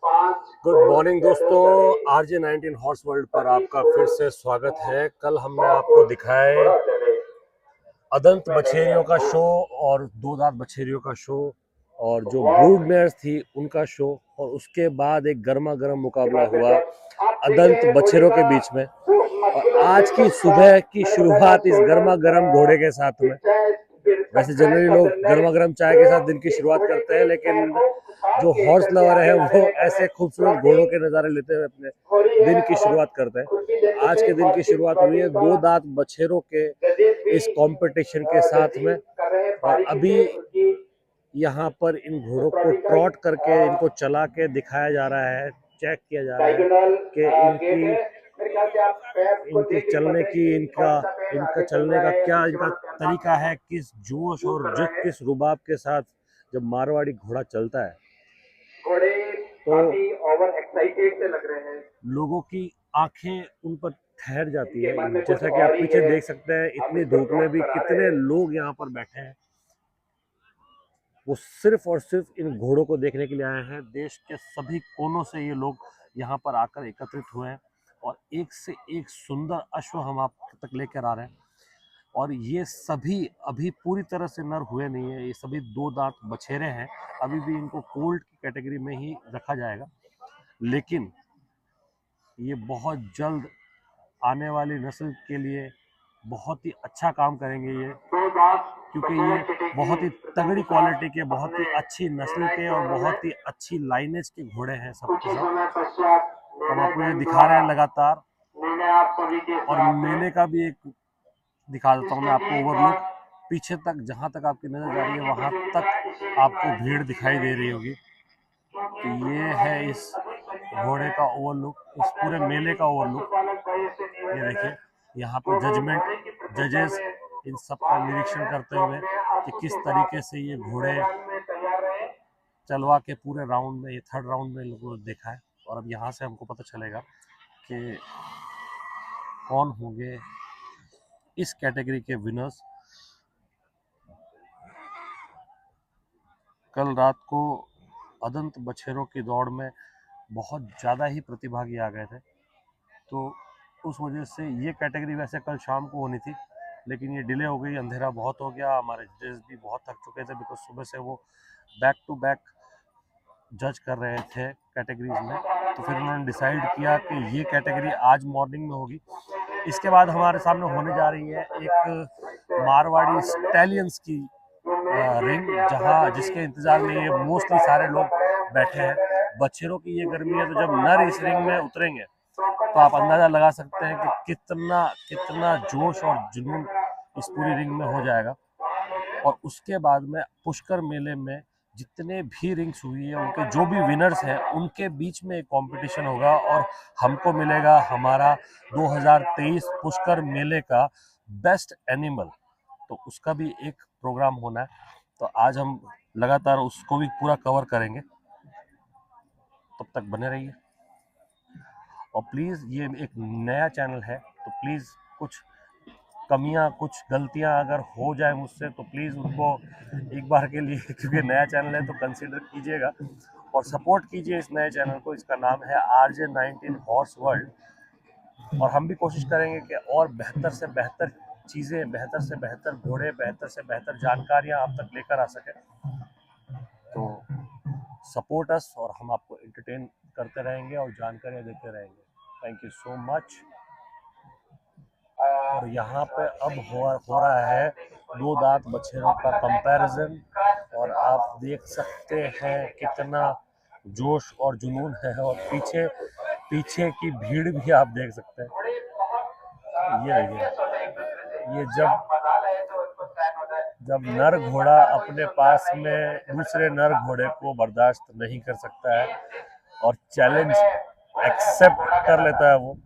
Good morning दोस्तों, RJ19 horse world पर आपका फिर से स्वागत है। कल हमने आपको दिखाए अदंत बछेरियों का शो और दो दांत बछेरियों का शो और जो ब्रूड मेयर्स थी उनका शो, और उसके बाद एक गर्मा गर्म मुकाबला हुआ अदंत बछेरों के बीच में। और आज की सुबह की शुरुआत इस गर्मा गर्म घोड़े के साथ में। वैसे जनरली लोग गर्मा गर्म चाय के साथ दिन की शुरुआत करते हैं, लेकिन जो हॉर्स लवर है वो ऐसे खूबसूरत घोड़ों के नज़ारे लेते हुए अपने दिन की शुरुआत करते हैं। आज के दिन की शुरुआत हुई है दो दांत बछेरों के इस कंपटीशन के साथ में। और अभी यहाँ पर इन घोड़ों को ट्रॉट करके इनको चला के दिखाया जा रहा है, चेक किया जा रहा है कि इनकी चलने की इनका इनका चलने का क्या इनका तरीका है, किस जोश और किस रुबाब के साथ जब मारवाड़ी घोड़ा चलता है तो ओवर एक्साइटेड से लग रहे हैं, लोगों की आंखें उन पर ठहर जाती है। जैसा कि आप पीछे देख सकते हैं, इतनी धूप में भी कितने लोग यहाँ पर बैठे हैं। वो सिर्फ और सिर्फ इन घोड़ों को देखने के लिए आए हैं। देश के सभी कोनों से ये लोग यहाँ पर आकर एकत्रित हुए हैं और एक से एक सुंदर अश्व हम आप तक लेकर आ रहे हैं। और ये सभी अभी पूरी तरह से नर हुए नहीं है, ये सभी दो दांत बछेरे हैं। अभी भी इनको कोल्ड की कैटेगरी में ही रखा जाएगा, लेकिन ये बहुत जल्द आने वाली नस्ल के लिए बहुत ही अच्छा काम करेंगे ये, क्योंकि ये बहुत ही तगड़ी क्वालिटी के, बहुत ही अच्छी नस्ल के और बहुत ही अच्छी लाइनेज के घोड़े हैं सब के सब। हम आपको ये दिखा रहे हैं लगातार। और मेले का भी एक दिखा देता हूँ मैं आपको ओवरलुक। पीछे तक जहाँ तक आपकी नजर जा रही है वहां तक आपको भीड़ दिखाई दे रही होगी। तो ये है इस घोड़े का ओवरलुक, इस पूरे मेले का ओवरलुक। ये देखिए, यहाँ पर जजेस इन सब का निरीक्षण करते हुए कि किस तरीके से ये घोड़े चलवा के पूरे राउंड में, ये थर्ड राउंड में लोगों ने देखा है। और अब यहाँ से हमको पता चलेगा कि कौन होंगे इस कैटेगरी के विनर्स। कल रात को अदंत बछेरों की दौड़ में बहुत ज़्यादा ही प्रतिभागी आ गए थे, तो उस वजह से ये कैटेगरी वैसे कल शाम को होनी थी, लेकिन ये डिले हो गई। अंधेरा बहुत हो गया, हमारे जजेस भी बहुत थक चुके थे, बिकॉज सुबह से वो बैक टू बैक जज कर रहे थे कैटेगरीज में। तो फिर उन्होंने डिसाइड किया कि ये कैटेगरी आज मॉर्निंग में होगी। इसके बाद हमारे सामने होने जा रही है एक मारवाड़ी स्टैलियंस की रिंग, जिसके इंतजार में ये मोस्टली सारे लोग बैठे हैं। बछेरों की ये गर्मी है, तो जब नर इस रिंग में उतरेंगे तो आप अंदाजा लगा सकते हैं कि कितना कितना जोश और जुनून इस पूरी रिंग में हो जाएगा। और उसके बाद में पुष्कर मेले में जितने भी रिंग्स हुई है, उनके जो भी विनर्स हैं, उनके बीच में एक कंपटीशन होगा और हमको मिलेगा हमारा 2023 पुष्कर मेले का बेस्ट एनिमल। तो उसका भी एक प्रोग्राम होना है, तो आज हम लगातार उसको भी पूरा कवर करेंगे। तब तक बने रहिए। और प्लीज़, ये एक नया चैनल है, तो प्लीज़ कुछ कमियां, कुछ गलतियां अगर हो जाए मुझसे तो प्लीज़ उनको एक बार के लिए, क्योंकि नया चैनल है, तो कंसीडर कीजिएगा और सपोर्ट कीजिए इस नए चैनल को। इसका नाम है RJ19 हॉर्स वर्ल्ड। और हम भी कोशिश करेंगे कि और बेहतर से बेहतर चीज़ें, बेहतर से बेहतर घोड़े, बेहतर से बेहतर जानकारियां आप तक लेकर आ सकें। तो सपोर्ट अस, और हम आपको एंटरटेन करते रहेंगे और जानकारियाँ देते रहेंगे। Thank you so much. और यहाँ पे अब हो रहा है दो दांत बछेरों का कंपैरिजन, और आप देख सकते हैं कितना जोश और जुनून है। और पीछे पीछे की भीड़ भी आप देख सकते हैं। ये जब नर घोड़ा अपने पास में दूसरे नर घोड़े को बर्दाश्त नहीं कर सकता है और चैलेंज एक्सेप्ट कर लेता है वो,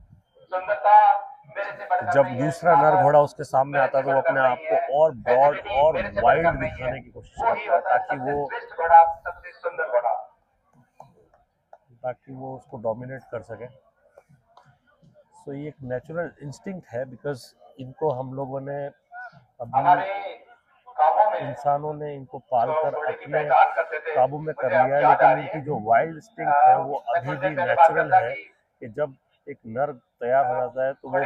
जब दूसरा नर घोड़ा उसके सामने आता है तो वो अपने आप को और ब्रॉड और वाइल्ड दिखाने की कोशिश करता है ताकि वो उसको डोमिनेट कर सके। सो ये एक नेचुरल इंस्टिंक्ट है, बिकॉज इनको हम लोगों ने अभी, इंसानों ने इनको पालकर अपने काबू में कर लिया है, लेकिन इनकी जो वाइल्ड इंस्टिंक्ट है वो अभी भी नेचुरल है कि जब एक नर तैयार हो जाता है तो वो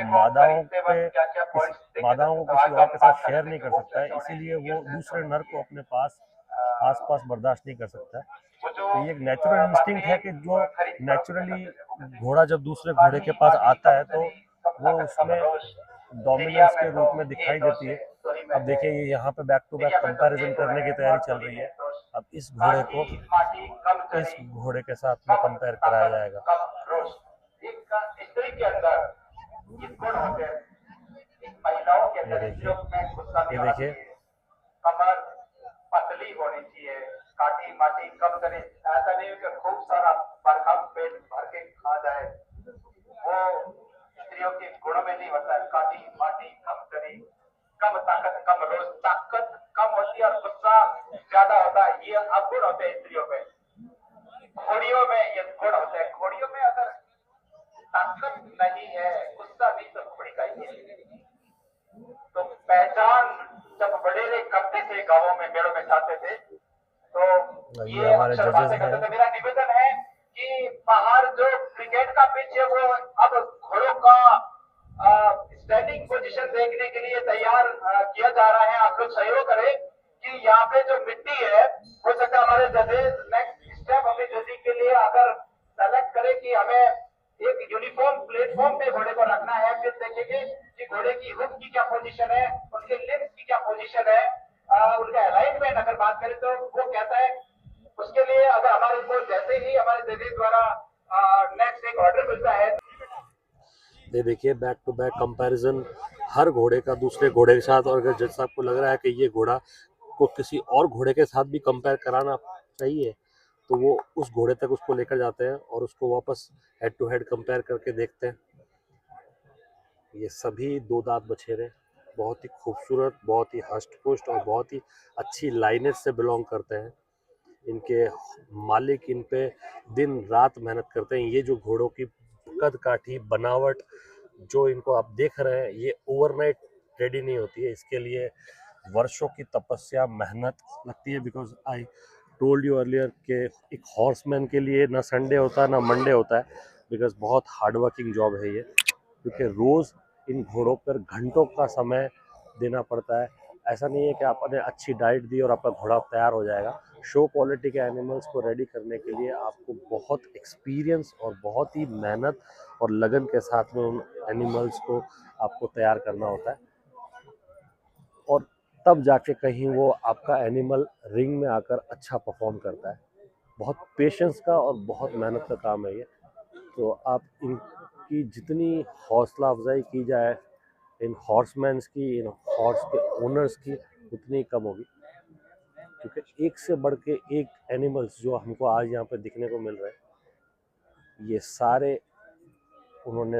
मादाओं को किसी और के साथ शेयर नहीं कर सकता है, इसीलिए वो दूसरे नर को अपने आसपास बर्दाश्त नहीं कर सकता है। तो ये एक नेचुरल इंस्टिंक्ट है कि जो नेचुरली घोड़ा जब दूसरे घोड़े के पास आता है तो वो उसमें डोमिनेंस के रूप में दिखाई देती है। अब देखिए ये यहाँ पे बैक टू बैक कंपैरिजन करने की तैयारी चल रही है। अब इस घोड़े को इस घोड़े के साथ में कंपेयर कराया जाएगा। ये देखिए कमर पतली होनी चाहिए, काटी माटी कम करे। ऐसा नहीं कि खूब सारा बरखा पेट भर के खा जाए, वो स्त्रियों के गुणों में नहीं होता है। काटी माटी कम करे, कम ताकत कम रोज, ताकत कम होती है और गुस्सा ज्यादा होता है, ये अवगुण होते हैं स्त्रियों में। घोड़ियों में ये गुण होते हैं। घोड़ियों में अगर ताकत नहीं है, गुस्सा नहीं, तो घोड़ी का ही है। तो पहचान जब वडेरे करते थे, गांवों में मेड़ों में जाते थे, तो ये ये हमारे अक्सर जजेस बातें करते हैं। थे। मेरा निवेदन है कि बाहर जो क्रिकेट का पिच है वो अब घोड़ों का स्टैंडिंग पोजीशन देखने के लिए तैयार किया जा रहा है। आप लोग सहयोग करें कि यहाँ पे जो मिट्टी है, हो सकता है हमारे जजेस नेक्स्ट स्टेप अपनी जजिंग के लिए अगर सेलेक्ट करें कि हमें एक यूनिफॉर्म प्लेटफॉर्म पे घोड़े को रखना है। फिर देखेंगे कि घोड़े की हुक की क्या पोजीशन है, उनके लिम्स की क्या पोजीशन है, उनका अलाइनमेंट अगर बात करें तो वो कैसा है। उसके लिए अगर हमारे को जैसे ही हमारे जजेस द्वारा नेक्स्ट एक ऑर्डर मिलता है। ये देखिए बैक टू बैक कंपैरिजन हर घोड़े का दूसरे घोड़े के साथ, और अगर जज साहब को लग रहा है कि ये घोड़ा को किसी और घोड़े के साथ भी कंपेयर कराना चाहिए तो वो उस घोड़े तक उसको लेकर जाते हैं और उसको वापस हेड टू हेड कंपेयर करके देखते हैं। ये सभी दो दांत बछेरे बहुत ही खूबसूरत, बहुत ही हष्ट पुष्ट और बहुत ही अच्छी लाइनेज से बिलोंग करते हैं। इनके मालिक इन पे दिन रात मेहनत करते हैं। ये जो घोड़ों की कद काठी बनावट जो इनको आप देख रहे हैं, ये ओवरनाइट रेडी नहीं होती है। इसके लिए वर्षों की तपस्या मेहनत लगती है। Because I told you earlier कि एक हॉर्समैन के लिए ना संडे होता है ना मंडे होता है, बिकॉज बहुत हार्ड वर्किंग जॉब है ये, क्योंकि रोज़ इन घोड़ों पर घंटों का समय देना पड़ता है। ऐसा नहीं है कि आपने अच्छी डाइट दी और आपका घोड़ा तैयार हो जाएगा। शो क्वालिटी के एनिमल्स को रेडी करने के लिए आपको बहुत एक्सपीरियंस और बहुत ही मेहनत और लगन के साथ में उन एनिमल्स को आपको तैयार करना होता है, और तब जाके कहीं वो आपका एनिमल रिंग में आकर अच्छा परफॉर्म करता है। बहुत पेशेंस का और बहुत मेहनत का काम है ये। तो आप इनकी जितनी हौसला अफजाई की जाए इन हॉर्समैन्स की, इन हॉर्स के ओनर्स की, उतनी कम होगी, क्योंकि एक से बढ़ के एक एनिमल्स जो हमको आज यहाँ पे दिखने को मिल रहे हैं, ये सारे उन्होंने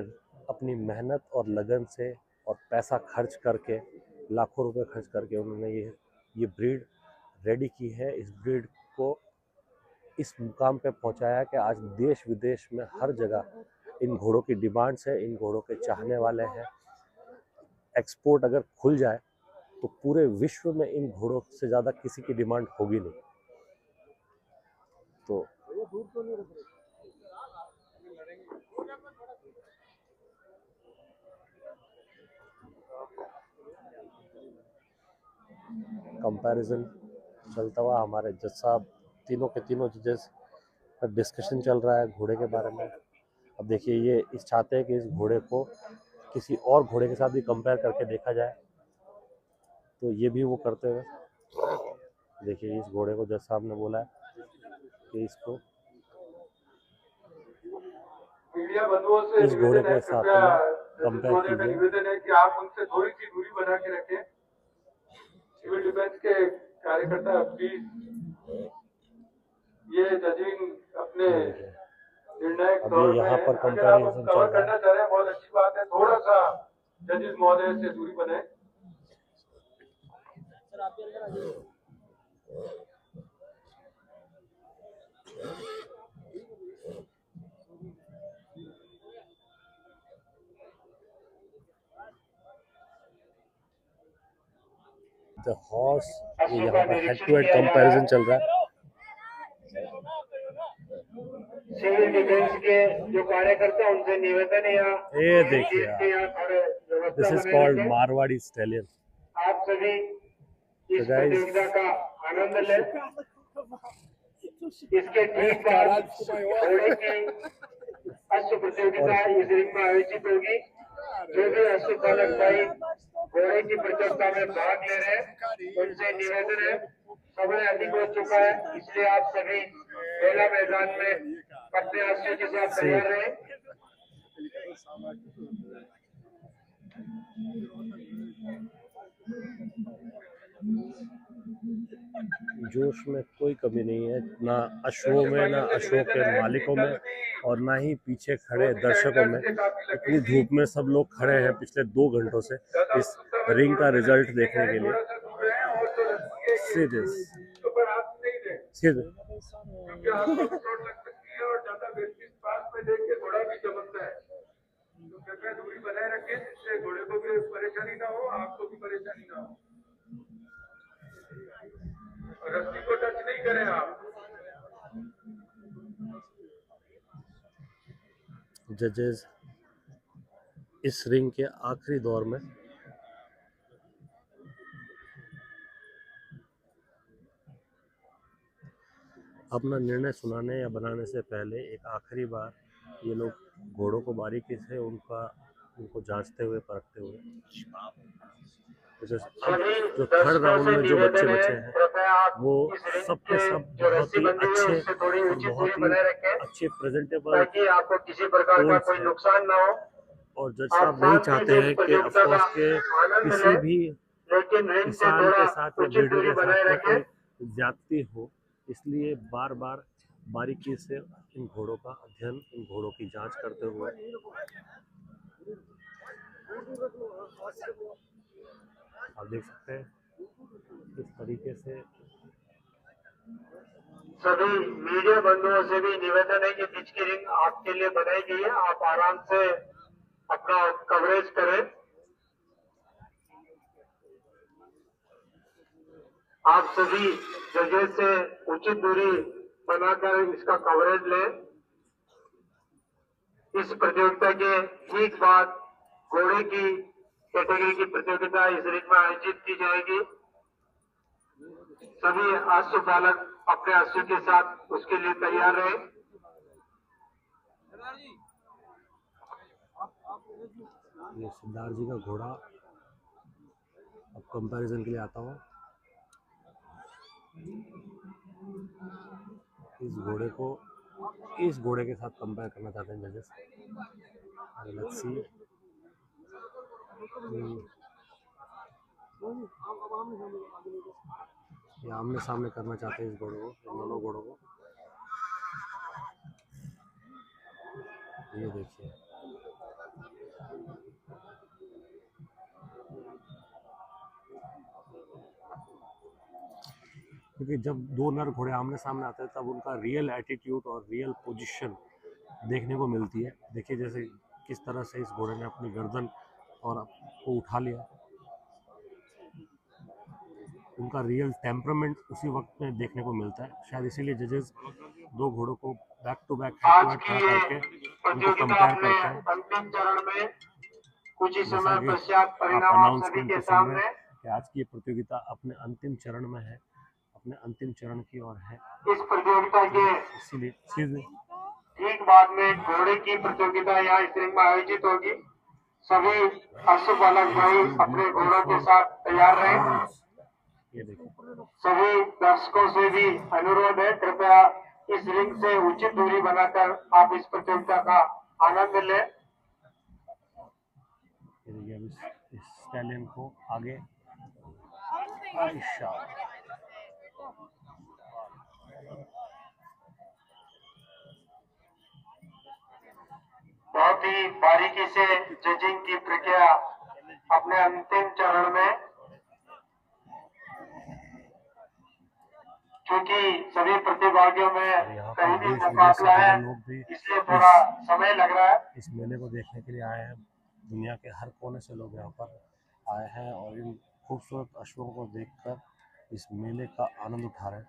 अपनी मेहनत और लगन से और पैसा खर्च करके, लाखों रुपए खर्च करके उन्होंने ये ब्रीड रेडी की है। इस ब्रीड को इस मुकाम पे पहुंचाया कि आज देश विदेश में हर जगह इन घोड़ों की डिमांड्स है, इन घोड़ों के चाहने वाले हैं। एक्सपोर्ट अगर खुल जाए तो पूरे विश्व में इन घोड़ों से ज़्यादा किसी की डिमांड होगी नहीं। तो कंपैरिजन चलता हुआ हमारे जज साहब, तीनों के तीनों जजेस का डिस्कशन चल रहा है घोड़े के बारे में। अब देखिए ये इस चाहते हैं कि इस घोड़े को किसी और घोड़े के साथ भी कंपेयर करके देखा जाए, तो ये भी वो करते हुए देखिए इस घोड़े को जज साहब ने बोला है कि इसको मीडिया बंधुओं से इस घोड़े निवेदन है, के साथ कृपया में कंपेयर महोदय का कीजिए। निवेदन है कि आप उनसे थोड़ी सी दूरी बना के रखें। सिविल डिफेंस के कार्यकर्ता प्लीज ये जजिंग अपने ये देखिए निर्णायक अब दौर ये में यहाँ है। पर अगर आप कंपैरिजन चल कवर रहा करना है। चाह रहे हैं बहुत अच्छी बात है, थोड़ा सा जजेस महोदय से दूरी बनाए। द हॉर्स, ये यहाँ पर हेड टू हेड कंपैरिजन चल रहा है। सिविल डिफेंस के जो कार्यकर्ता हैं, उनसे निवेदन है यहाँ ये देखिए गेट के यहाँ थोड़े दिस व्यवस्था इज बनाए कॉल्ड रखें। मारवाड़ी स्टैलियन। आप सभी तो इस गाइस प्रतियोगिता का आनंद लें। इसके ठीक बाद घोड़े की अश्व प्रतियोगिता इस रिंग में आयोजित होगी। जो भी अश्व पालक भाई घोड़े की प्रतियोगिता में भाग ले रहे हैं, उनसे निवेदन है, समय अधिक हो चुका है, इसलिए आप सभी मेला मैदान में अपने अश्व के साथ तैयार रहें। जोश में कोई कमी नहीं है, ना अश्वों में, ना अश्वों के मालिकों में, और ना ही पीछे खड़े दर्शकों में। इतनी धूप में सब लोग खड़े हैं पिछले 2 घंटों से इस रिंग का रिजल्ट देखने के लिए। सीरियस क्योंकि आपको चोट लग सकती है और ज्यादा व्यक्ति पास में देख के घोड़ा भी चमकता है, तो कृपया दूरी बनाए रखें, जिससे घोड़े को भी परेशानी ना हो, आपको भी परेशानी ना हो। और रस्सी को टच नहीं करें आप। जजेस इस रिंग के आखिरी दौर में अपना निर्णय सुनाने या बनाने से पहले एक आखिरी बार ये लोग घोड़ों को बारीकी से उनको जांचते हुए, परखते हुए, जो थर्ड राउंड में जो बच्चे बचे हैं वो सब के सब बहुत ही अच्छे और बहुत ही अच्छे प्रेजेंटेबल ताकि आपको किसी प्रकार का कोई नुकसान ना हो। और जज साहब नहीं चाहते हैं कि अफकोर्स के किसी भी लेकिन रिंग से किसान के साथ थोड़ा या उचित ब्रीडर दूरी के साथ बनाए में रखें। कोई ज्यादती हो, इसलिए बार बार बारीकी से इन घोड़ों का अध्ययन, इन घोड़ों की जांच करते हुए आप देख सकते हैं किस तरीके से। सभी मीडिया बंधुओं से भी निवेदन है कि पिच की रिंग आपके लिए बनाई गई है, आप आराम से अपना कवरेज करें। आप सभी जगह से उचित दूरी बनाकर इसका कवरेज लें। इस प्रतियोगिता के ठीक बाद घोड़े की कैटेगरी की प्रतियोगिता इस रिंग में आयोजित की जाएगी। सभी अश्व पालक अपने अश्व के साथ उसके लिए तैयार रहे। ये सिद्धार्थ जी का घोड़ा अब कंपैरिजन के लिए आता हूँ। इस घोड़े के साथ कंपेयर करना चाहते हैं जजेस। Let's see. ये आमने सामने करना चाहते हैं इस घोड़े को, इन दोनों घोड़ों को। ये देखिए क्योंकि जब 2 नर घोड़े आमने सामने आते हैं तब उनका रियल एटीट्यूड और रियल पोजीशन देखने को मिलती है। देखिए जैसे किस तरह से इस घोड़े ने अपनी गर्दन और को उठा लिया। उनका रियल टेम्परामेंट उसी वक्त में देखने को मिलता है। शायद इसीलिए जजेस 2 घोड़ों को बैक टू बैक आज की खड़ा ये करके उनको प्रतियोगिता कंपेयर अपने करते हैं। अंतिम चरण में कुछ ही जैसा समय कि पश्चात आप परिणाम आप सभी अनाउंसमेंट के को सुन रहे सामने। हैं कि आज की ये प्रतियोगिता अपने अंतिम चरण में है, अपने अंतिम चरण की ओर है। इस प्रतियोगिता के इसीलिए ठीक बाद में घोड़े की प्रतियोगिता यहाँ इस रिंग में आयोजित होगी। सभी अश्व पालक भाई अपने घोड़ों के साथ तैयार रहें। ये देखिए सभी दर्शकों से भी अनुरोध है, कृपया इस रिंग से उचित दूरी बनाकर आप इस प्रतियोगिता का आनंद लें। अब इस स्टैलियन को आगे आयशा बहुत ही बारीकी से जजिंग की प्रक्रिया अपने अंतिम चरण में, क्योंकि सभी प्रतिभागियों में यहाँ पर पहली देश विदेश से मुकाबला है, जुड़े लोग भी इसलिए थोड़ा समय लग रहा है। इस मेले को देखने के लिए आए हैं। दुनिया के हर कोने से लोग यहाँ पर आए हैं और इन खूबसूरत अश्वों को देखकर इस मेले का आनंद उठा रहे हैं।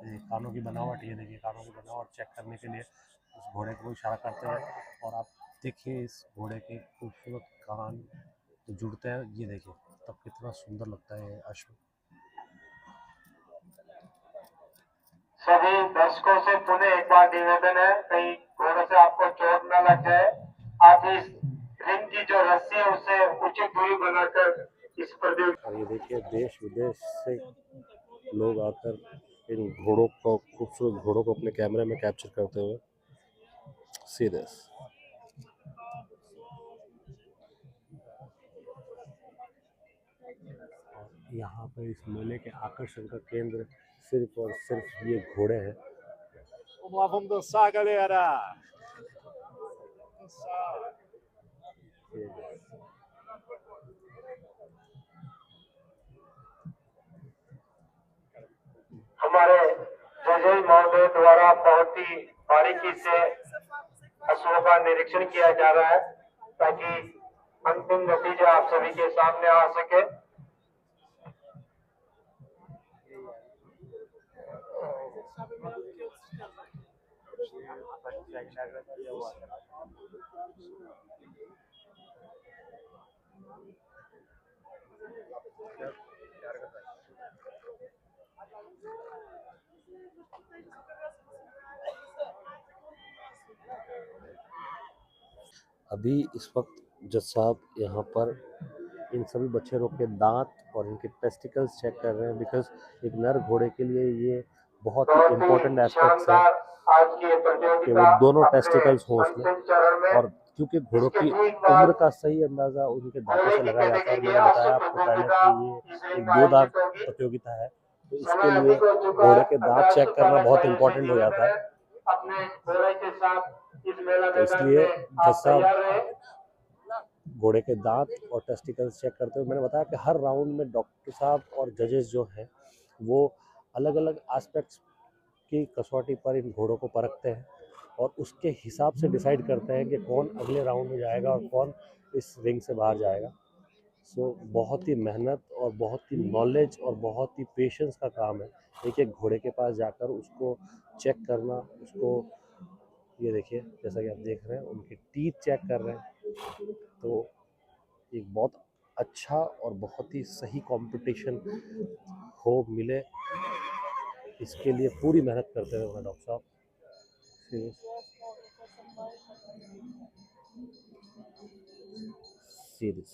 ये कानों की बनावट, ये देखिए कानों की बनावट चेक करने के लिए उस घोड़े को इशारा करते हैं। और आप देखिए इस घोड़े के खूबसूरत कान तो जुड़ते हैं, ये देखिए तब कितना सुंदर लगता है ये अश्व। सभी दर्शकों से पुनः एक बार निवेदन है, कहीं घोड़े से आपको चोट न लग जाए। आप इस रिंग की जो रस्सी है उससे उचित दूरी बनाकर इस प्रतियोगिता। और ये देखिए देश विदेश से लोग आकर इन घोड़ों को, खूबसूरत घोड़ों को अपने कैमरे में कैप्चर करते हुए। See this. और यहाँ पर इस मेले के आकर्षण का केंद्र सिर्फ और सिर्फ ये घोड़े हैं। Vamos lá, vamos dançar, galera! Dançar. हमारे जजई महोदय द्वारा बहुत ही बारीकी से अश्वों का निरीक्षण किया जा रहा है ताकि अंतिम नतीजा आप सभी के सामने आ सके। अभी इस वक्त जज साहब यहाँ पर इन सभी बछेरों के दांत और इनके टेस्टिकल्स चेक कर रहे हैं, बिकॉज एक नर घोड़े के लिए ये बहुत ही इम्पोर्टेंट एस्पेक्ट्स है आज की कि वो दोनों टेस्टिकल्स हों उसमें। और क्योंकि घोड़ों की उम्र का सही अंदाजा उनके दांतों से लगाया जाता है, और मैंने बताया आपको पहले कि ये एक 2 दांत प्रतियोगिता है, तो इसके लिए घोड़े के दांत चेक करना बहुत इम्पोर्टेंट हो जाता है। अपने घोड़े के साथ इस मेला तो इसलिए जज साहब घोड़े के दांत और टेस्टिकल्स चेक करते हुए, मैंने बताया कि हर राउंड में डॉक्टर साहब और जजेस जो हैं वो अलग अलग एस्पेक्ट्स की कसौटी पर इन घोड़ों को परखते हैं और उसके हिसाब से डिसाइड करते हैं कि कौन अगले राउंड में जाएगा और कौन इस रिंग से बाहर जाएगा। सो बहुत ही मेहनत और बहुत ही नॉलेज और बहुत ही पेशेंस का काम है एक एक घोड़े के पास जाकर उसको चेक करना। उसको ये देखिए जैसा कि आप देख रहे हैं उनके टीथ चेक कर रहे हैं, तो एक बहुत अच्छा और बहुत ही सही कंपटीशन हो मिले, इसके लिए पूरी मेहनत करते हुए डॉक्टर साहब। सीरियस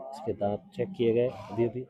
इसके दांत चेक किए गए अभी अभी।